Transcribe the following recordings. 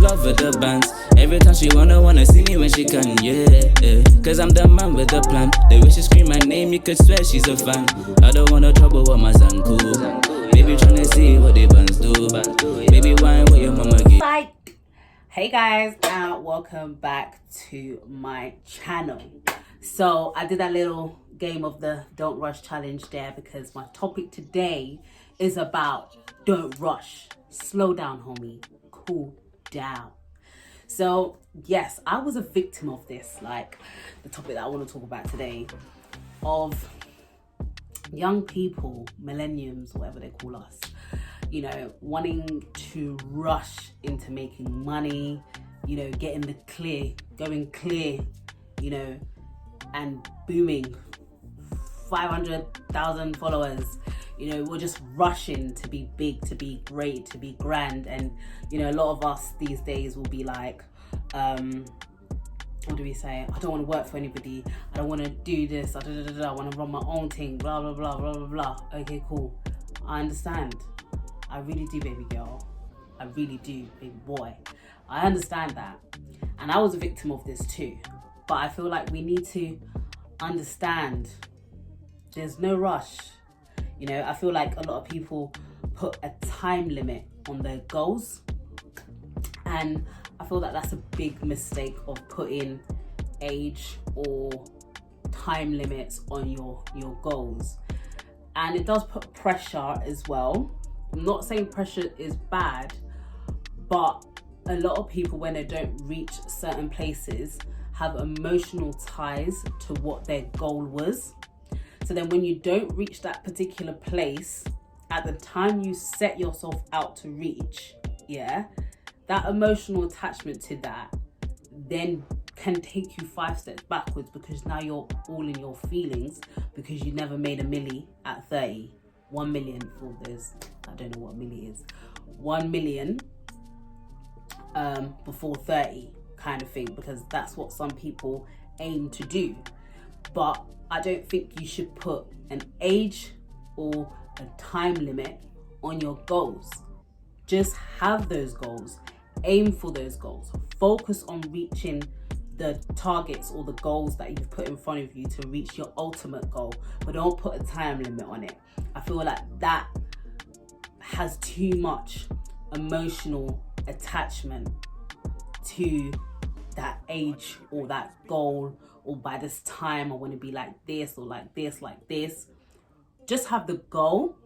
love with the bands. Every time she wanna see me when she can, yeah. Cause I'm the man with the plan. The way she scream my name, you could swear she's a fan. I don't want no trouble with my son, cool. Baby tryna see what the bands do. Baby, why what your mama give? Hey guys, and welcome back to my channel. So I did that little game of the don't rush challenge there because my topic today is about don't rush. Slow down, homie. Cool down. So yes, I was a victim of this, like the topic that I want to talk about today, of young people, millennials, whatever they call us, you know, wanting to rush into making money, you know, getting the clear, going clear, you know, and booming 500,000 followers. You know, we're just rushing to be big, to be great, to be grand. And, you know, a lot of us these days will be like, what do we say? I don't want to work for anybody. I don't want to do this. I want to run my own thing, blah, blah, blah, blah, blah, blah. Okay, cool. I understand. I really do, baby girl. I really do, baby boy. I understand that. And I was a victim of this too. But I feel like we need to understand there's no rush. You know, I feel like a lot of people put a time limit on their goals. And I feel that that's a big mistake of putting age or time limits on your goals. And it does put pressure as well. I'm not saying pressure is bad, but a lot of people, when they don't reach certain places, have emotional ties to what their goal was. So then when you don't reach that particular place at the time you set yourself out to reach, yeah, that emotional attachment to that then can take you 5 steps backwards, because now you're all in your feelings because you never made a milli at 30. 1 million for this. I don't know what milli is. 1 million before 30 kind of thing, because that's what some people aim to do. But I don't think you should put an age or a time limit on your goals. Just have those goals. Aim for those goals. Focus on reaching the targets or the goals that you've put in front of you to reach your ultimate goal, but don't put a time limit on it. I feel like that has too much emotional attachment to that age or that goal, or by this time I want to be like this or like this, like this. Just have the goal.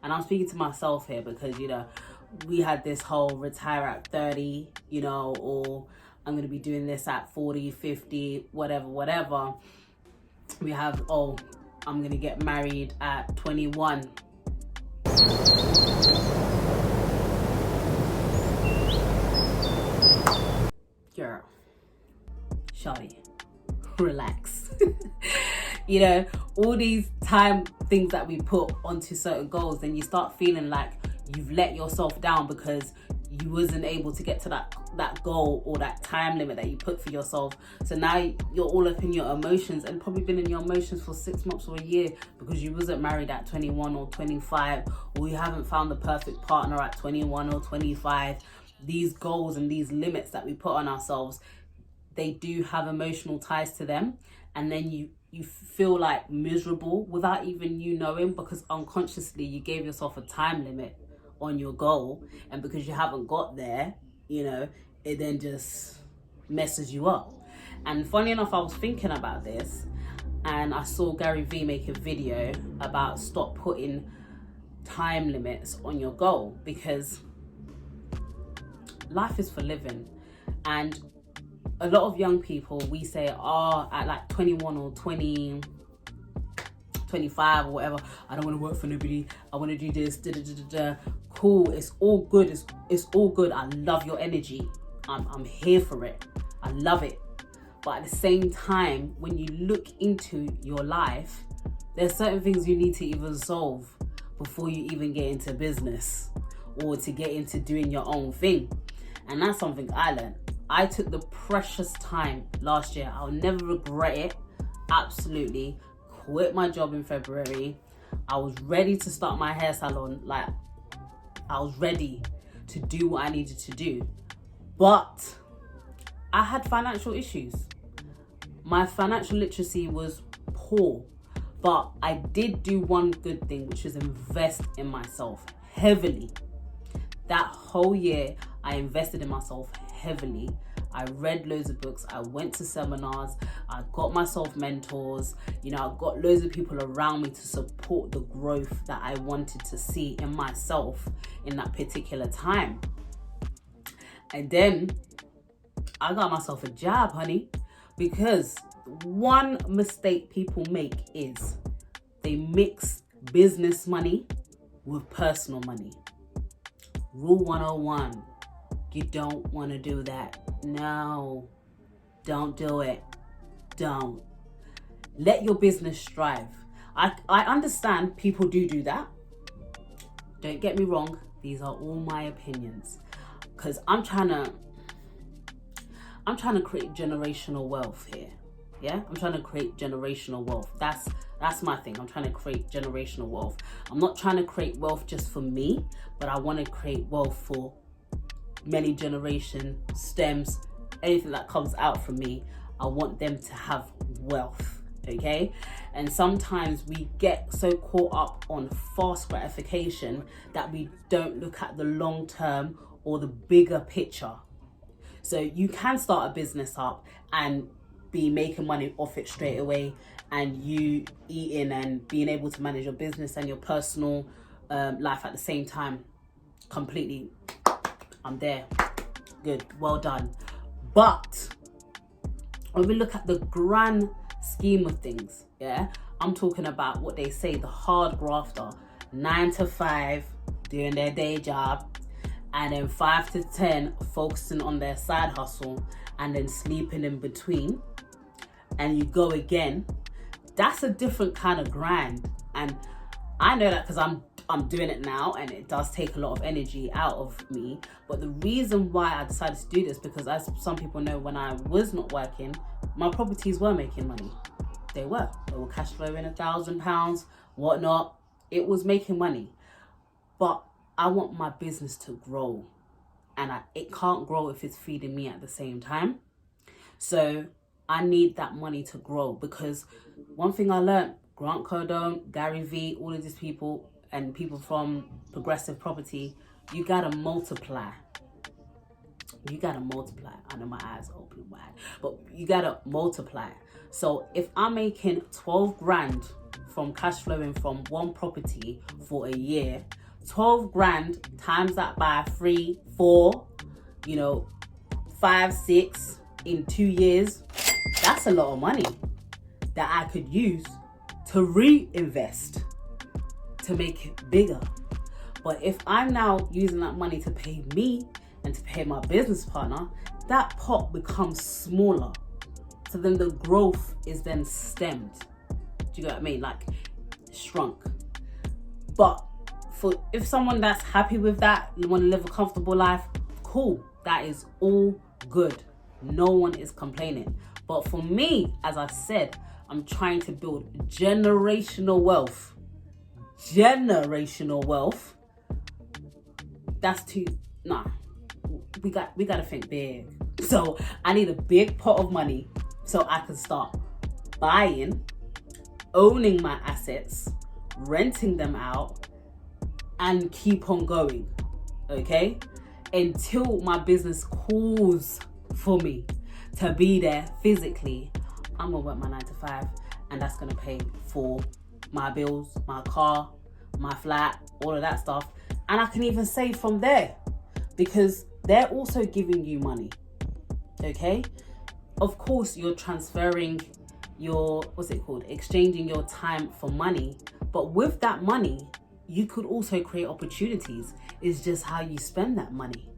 And I'm speaking to myself here because, you know, we had this whole retire at 30, you know, or I'm going to be doing this at 40, 50, whatever. We have, oh, I'm going to get married at 21. Girl, shawty, relax. You know, all these time things that we put onto certain goals, then you start feeling like you've let yourself down because you wasn't able to get to that goal or that time limit that you put for yourself. So now you're all up in your emotions, and probably been in your emotions for 6 months or a year because you wasn't married at 21 or 25, or you haven't found the perfect partner at 21 or 25. These goals and these limits that we put on ourselves, they do have emotional ties to them. And then you feel like miserable without even you knowing, because unconsciously you gave yourself a time limit on your goal, and because you haven't got there, you know, it then just messes you up. And funny enough, I was thinking about this and I saw Gary Vee make a video about stop putting time limits on your goal, because life is for living. And a lot of young people, we say, at like 21 or 20, 25 or whatever, I don't want to work for nobody, I want to do this, Cool, it's all good, it's all good. I love your energy, I'm here for it, I love it. But at the same time, when you look into your life, there's certain things you need to even solve before you even get into business or to get into doing your own thing. And that's something I learned. I took the precious time last year, I'll never regret it, absolutely. Quit my job in February. I was ready to start my hair salon. Like, I was ready to do what I needed to do. But I had financial issues. My financial literacy was poor, but I did do one good thing, which is invest in myself heavily. That whole year, I invested in myself heavily. I read loads of books. I went to seminars. I got myself mentors. I got loads of people around me to support the growth that I wanted to see in myself in that particular time. And then I got myself a job, honey, because one mistake people make is they mix business money with personal money. Rule 101. You don't want to do that. No, don't do it. Don't. Let your business strive. I understand people do that. Don't get me wrong. These are all my opinions. Because I'm trying to create generational wealth here. Yeah? I'm trying to create generational wealth. That's my thing. I'm trying to create generational wealth. I'm not trying to create wealth just for me, but I want to create wealth for many generation stems, anything that comes out from me. I want them to have wealth. Okay? And sometimes we get so caught up on fast gratification that we don't look at the long term or the bigger picture. So you can start a business up and be making money off it straight away, and you eating and being able to manage your business and your personal life at the same time. Completely, I'm there. Good, well done. But when we look at the grand scheme of things, yeah, I'm talking about what they say, the hard grafter, 9 to 5, doing their day job, and then 5 to 10 focusing on their side hustle, and then sleeping in between, and you go again. That's a different kind of grind, and I know that because I'm doing it now, and it does take a lot of energy out of me. But the reason why I decided to do this, because as some people know, when I was not working, my properties were making money. They were cash flowing £1,000, whatnot. It was making money, but I want my business to grow, and it can't grow if it's feeding me at the same time. So I need that money to grow, because one thing I learned, Grant Cardone, Gary Vee, all of these people and people from Progressive Property, you gotta multiply. I know my eyes are open wide, but you gotta multiply. So if I'm making 12 grand from cash flowing from one property for a year, 12 grand times that by 3, 4, 5, 6 in 2 years, that's a lot of money that I could use to reinvest to make it bigger. But if I'm now using that money to pay me and to pay my business partner, that pot becomes smaller. So then the growth is then stemmed. Do you get what I mean? Like shrunk. But if someone that's happy with that, want to live a comfortable life, cool. That is all good. No one is complaining. But for me, as I said, I'm trying to build generational wealth. Generational wealth. That's too, nah. We got to think big. So I need a big pot of money so I can start buying, owning my assets, renting them out, and keep on going, okay? Until my business calls for me to be there physically. I'm gonna work my 9 to 5, and that's gonna pay for my bills, my car, my flat, all of that stuff. And I can even save from there, because they're also giving you money, okay? Of course, you're transferring your, exchanging your time for money. But with that money, you could also create opportunities. It's just how you spend that money,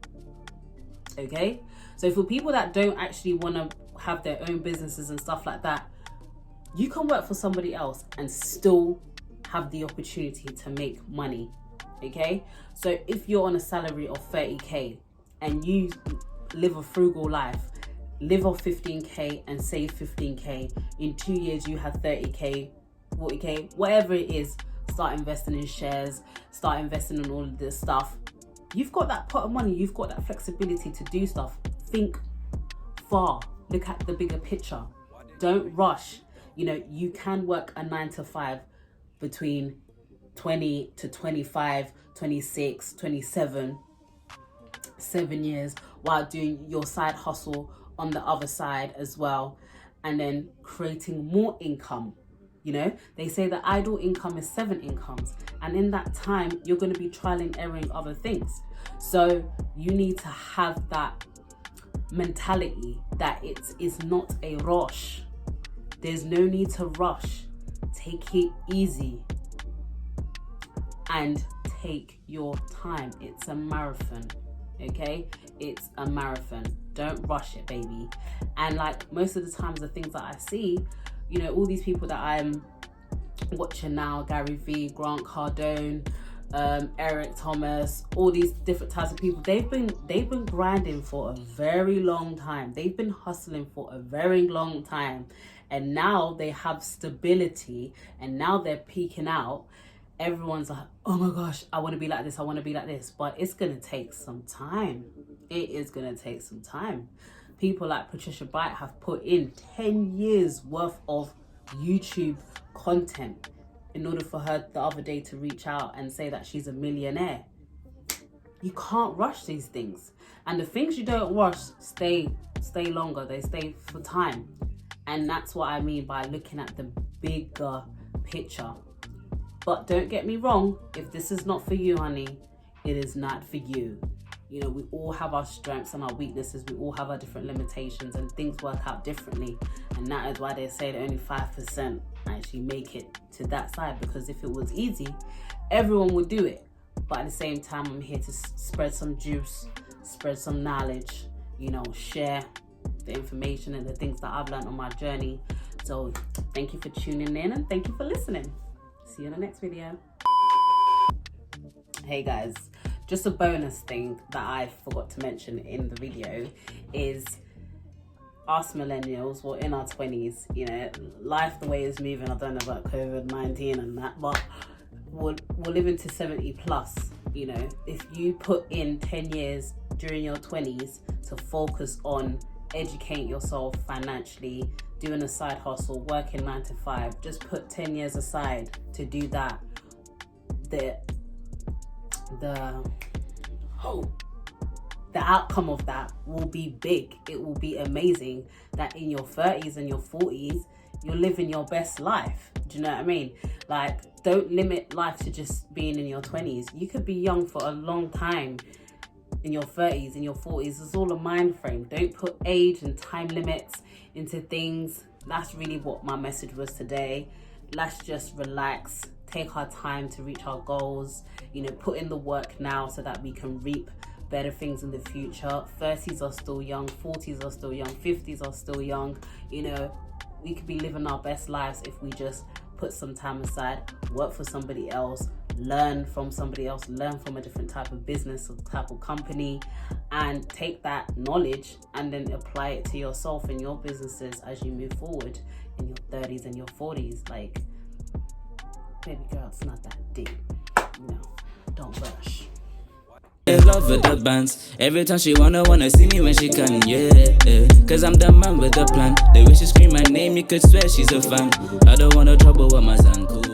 okay? So for people that don't actually want to have their own businesses and stuff like that, you can work for somebody else and still have the opportunity to make money, okay? So if you're on a salary of 30k and you live a frugal life, live off 15k and save 15k, in 2 years you have 30k, 40k, whatever it is, start investing in shares, start investing in all of this stuff. You've got that pot of money, you've got that flexibility to do stuff. Think far, look at the bigger picture. Don't rush. You know, you can work a 9 to 5 between 20 to 25, 26, 27, 7 years, while doing your side hustle on the other side as well, and then creating more income. You know, they say that idle income is 7 incomes, and in that time you're going to be trial and erroring other things. So you need to have that mentality that it is not a rush. There's no need to rush. Take it easy and take your time. It's a marathon, okay? It's a marathon. Don't rush it, baby. And like most of the times, the things that I see, you know, all these people that I'm watching now, Gary Vee, Grant Cardone, Eric Thomas, all these different types of people, they've been grinding for a very long time. They've been hustling for a very long time, and now they have stability, and now they're peaking out. Everyone's like, oh my gosh, I want to be like this, I want to be like this. But it's going to take some time. It is going to take some time. People like Patricia Bright have put in 10 years worth of YouTube content in order for her the other day to reach out and say that she's a millionaire. You can't rush these things. And the things you don't rush stay longer. They stay for time. And that's what I mean by looking at the bigger picture. But don't get me wrong, if this is not for you, honey, it is not for you. You know, we all have our strengths and our weaknesses. We all have our different limitations, and things work out differently. And that is why they say that only 5% actually make it to that side. Because if it was easy, everyone would do it. But at the same time, I'm here to spread some juice, spread some knowledge, you know, share the information and the things that I've learned on my journey. So thank you for tuning in, and thank you for listening. See you in the next video. Hey guys, just a bonus thing that I forgot to mention in the video is us millennials, we're in our 20s, you know, life the way it's moving, I don't know about COVID-19 and that, but we're living to 70 plus. You know, if you put in 10 years during your 20s to focus on educating yourself financially, doing a side hustle, working 9 to 5, just put 10 years aside to do that. The outcome of that will be big. It will be amazing that in your 30s and your 40s, you're living your best life. Do you know what I mean? Like, don't limit life to just being in your 20s. You could be young for a long time in your 30s, in your 40s. It's all a mind frame. Don't put age and time limits into things. That's really what my message was today. Let's just relax, take our time to reach our goals, you know, put in the work now so that we can reap better things in the future. 30s are still young, 40s are still young, 50s are still young. You know, we could be living our best lives if we just put some time aside, work for somebody else, learn from somebody else, learn from a different type of business or type of company, and take that knowledge and then apply it to yourself and your businesses as you move forward in your 30s and your 40s. Like, baby girl, it's not that deep. You know, don't rush. I love with the bands. Every time she wanna see me when she can, yeah. Cause I'm the man with the plan. The way she scream my name, you could swear she's a fan. I don't want no trouble with my son, cool.